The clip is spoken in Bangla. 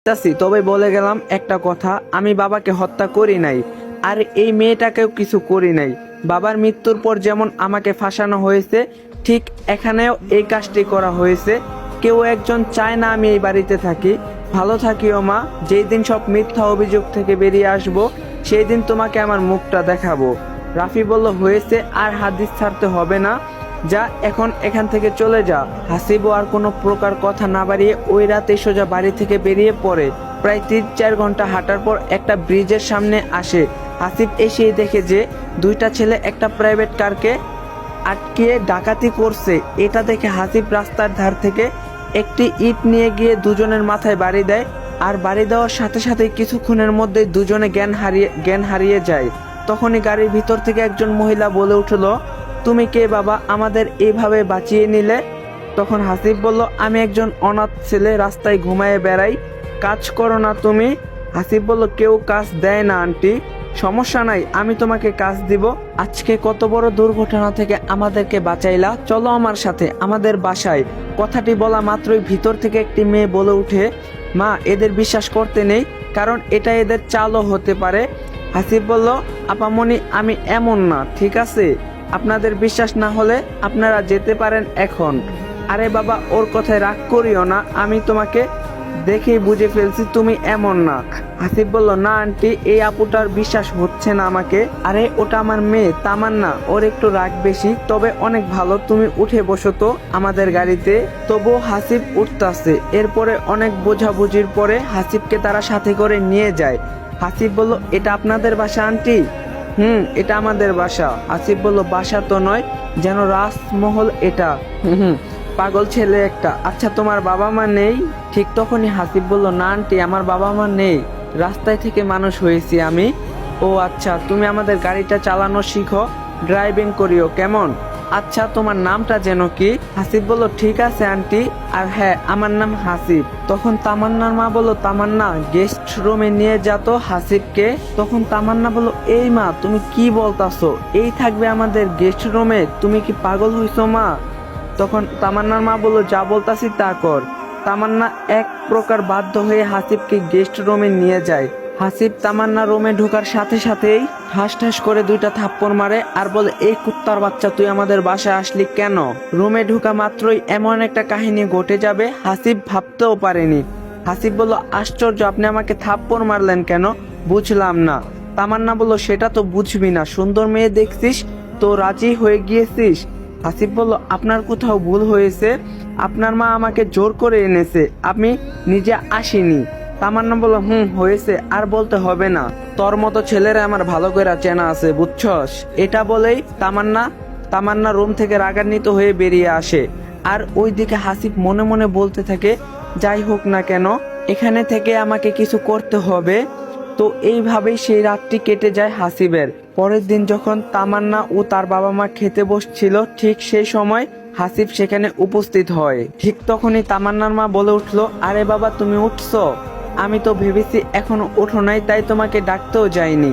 চাচি, তবে বলে গেলাম একটা কথা, আমি বাবাকে হত্যা করি নাই, আর এই মেয়েটাকেও কিছু করি নাই। বাবার মৃত্যুর পর যেমন আমাকে ফাঁসানো হয়েছে, ঠিক এখানেও এই কাজটি করা হয়েছে। কেউ একজন চায় না আমি এই বাড়িতে থাকি। ভালো থাকিও মা, যেই দিন সব মিথ্যা অভিযোগ থেকে বেরিয়ে আসবো, সেই দিন তোমাকে আমার মুখটা দেখাবো। রাফি বলল, হয়েছে, আর হাদিস ছাড়তে হবে না, যা এখন এখান থেকে চলে যা। হাসিবও আর কোনো প্রকার কথা না বাড়িয়ে ওই রাতে সোজা বাড়ি থেকে বেরিয়ে পড়ে। প্রায় 3-4 ঘন্টা হাঁটার পর একটা ব্রিজের সামনে আসে। হাসিব এসেই দেখে যে দুইটা ছেলে একটা প্রাইভেট কারকে আটকিয়ে ডাকাতি করছে। এটা দেখে হাসিব রাস্তার ধার থেকে একটি ইট নিয়ে গিয়ে দুজনের মাথায় বাড়ি দেয়, আর বাড়ি দেওয়ার সাথে সাথে কিছুক্ষণের মধ্যে দুজনে জ্ঞান হারিয়ে যায়। তখনই গাড়ির ভিতর থেকে একজন মহিলা বলে উঠল, তুমি কে বাবা, আমাদের এইভাবে বাঁচিয়ে নিলে? তখন হাসিব বলল, আমি একজন অনাথ ছেলে, রাস্তায় ঘুমায়ে বেড়াই, কাজ করো না তুমি? হাসিব বলল, কেউ কাজ দেয় না আন্টি। সমস্যা নাই, আমি তোমাকে কাজ দিব। আজকে কত বড় দুর্ঘটনা থেকে আমাদেরকে বাঁচাইলা, চলো আমার সাথে আমাদের বাসায়। কথাটি বলা মাত্রই ভিতর থেকে একটি মেয়ে বলে উঠে, মা, এদের বিশ্বাস করতে নেই, কারণ এটা এদের চালও হতে পারে। হাসিব বলল, আপামনি, আমি এমন না, ঠিক আছে? আপনাদের বিশ্বাস না হলে আপনারা যেতে পারেন এখন। আরে বাবা, ওর কথায় রাগ করিও না, আমি তোমাকে দেখেই বুঝে ফেলছি তুমি এমন না। হাসিব বলল, না আন্টি, এই আপুটার বিশ্বাস হচ্ছে না আমাকে। আরে ওটা আমার মেয়ে তামান্না, ওর একটু রাগ বেশি, তবে অনেক ভালো। তুমি উঠে বসো তো আমাদের গাড়িতে। তবুও হাসিব উঠতাছে। এরপরে অনেক বোঝাবুঝির পরে হাসিবকে তারা সাথে করে নিয়ে যায়। হাসিব বলল, এটা আপনাদের বাসা আন্টি? এটা আমাদের বাসা। আসিফ বলল, বাসা তো নয়, যেন রাজমহল এটা। হুম, পাগল ছেলে একটা। আচ্ছা, তোমার বাবা মা নেই? ঠিক তখনই হাসিব বলল, না আন্টি, আমার বাবা মা নেই, রাস্তায় থেকে মানুষ হয়েছি আমি। ও আচ্ছা, তুমি আমাদের গাড়িটা চালানো শিখো, ড্রাইভিং করিও, কেমন? আচ্ছা, তোমার নামটা যেন কি? হাসিব বলল, ঠিক আছে আন্টি, আর হ্যাঁ, আমার নাম হাসিব। তখন তামান্নার মা বলল, তামান্না, গেস্ট রুমে নিয়ে যা তো হাসিবকে। তখন তামান্না বলল, এই মা, তুমি কি বলতাছো? এই থাকবে আমাদের গেস্ট রুমে? তুমি কি পাগল হইছো মা? তখন তামান্নার মা বলল, যা বলতাছি তা কর। তামান্না এক প্রকার বাধ্য হয়ে হাসিবকে গেস্ট রুমে নিয়ে যায়। হাসিব তামান্না রুমে ঢোকার সাথে সাথেই ঠাস ঠাস করে দুইটা থাপ্পড় মারে, আর বলে, এই কুত্তার বাচ্চা, তুই আমাদের বাসায় আসলি কেন? রুমে ঢোকা মাত্রই এমন একটা কাহিনী ঘটে যাবে হাসিব ভাবতেও পারেনি। হাসিব বলল, আশ্চর্য, আপনি আমাকে থাপ্পড় মারলেন কেন? বুঝলাম না। তামান্না বলল, সেটা তো বুঝবি না, সুন্দর মেয়ে দেখছিস তো রাজি হয়ে গিয়েছিস। হাসিব বলল, আপনার কোথাও ভুল হয়েছে, আপনার মা আমাকে জোর করে এনেছে, আমি নিজে আসিনি। তামান্না বলল, হয়েছে, আর বলতে হবে না, তোর মতো ছেলেরা আমার ভালো করে চেনা আছে, বুঝছস? এটা বলেই তামান্না রুম থেকে রাগান্বিত হয়ে বেরিয়ে আসে। আর ওইদিকে হাসিব মনে মনে বলতে থাকে, যাই হোক না কেন, এখানে থেকে আমাকে কিছু করতে হবে। তো এইভাবেই সেই রাতটি কেটে যায় হাসিবের। পরের দিন যখন তামান্না ও তার বাবা মা খেতে বসছিল, ঠিক সেই সময় হাসিব সেখানে উপস্থিত হয়। ঠিক তখনই তামান্নার মা বলে উঠলো, আরে বাবা, তুমি উঠছো? আমি তো ভেবেছি এখনো ওঠো নাই, তাই তোমাকে ডাকতেও যাইনি।